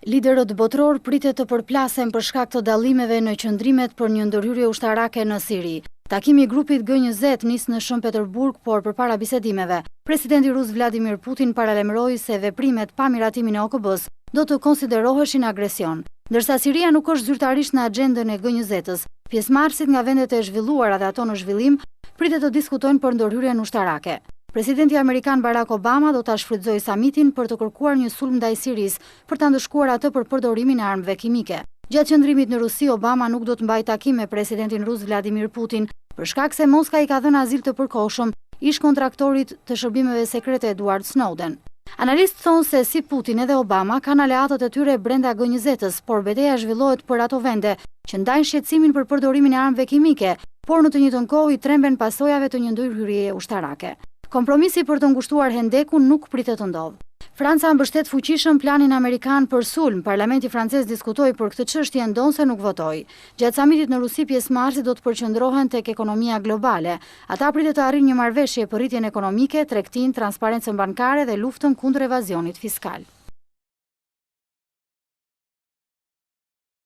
Liderët botror pritet të përplasen për shkak të dallimeve në qëndrimet për një ndërhyrje ushtarake në Siri. Takimi i grupit G20 nis në Shën Peterburg, por përpara bisedimeve, presidenti rus Vladimir Putin paralajmëroi se veprimet pa miratimin e OKB-s do të konsideroheshin agresion. Ndërsa Siria nuk është zyrtarisht në agjendën e G20-s, pjesëmarrësit nga vendet e zhvilluara dhe ato në zhvillim pritet të diskutojnë për ndërhyrjen ushtarake. Presidenti Amerikan Barack Obama do ta shfrytëzojë summitin për të kërkuar një sulm ndaj Sirisë për ta ndëshkuar atë për përdorimin e armëve kimike. Gjatë qëndrimit në Rusi, Obama nuk do të mbajë takim me presidentin rus Vladimir Putin, për shkak se Moska i ka dhënë azil të përkohshëm ish kontraktorit të shërbimeve sekrete Edward Snowden. Analistë thonë se si Putin edhe Obama kanë aleatët e tyre brenda G20-s, por betejë zhvillohet për ato vende që ndajnë shqetësimin për përdorimin e armëve kimike, por në të njëjtën kohë i tremben pasojave të një ndërhyrjeje ushtarake. Kompromisi për të ngushtuar hendekun nuk pritet të ndodhë. Franca mbështet fuqishëm planin amerikan për sulm. Parlamenti francez diskutoi për këtë çështje ndonse nuk votoi. Gjatë samitit në Rusi, pjesëmarrësit do të përqendrohen tek ekonomia globale. Ata pritet të arrijnë një marrëveshje për rritjen ekonomike, tregtinë, transparencën bankare dhe luftën kundër evazionit fiskal.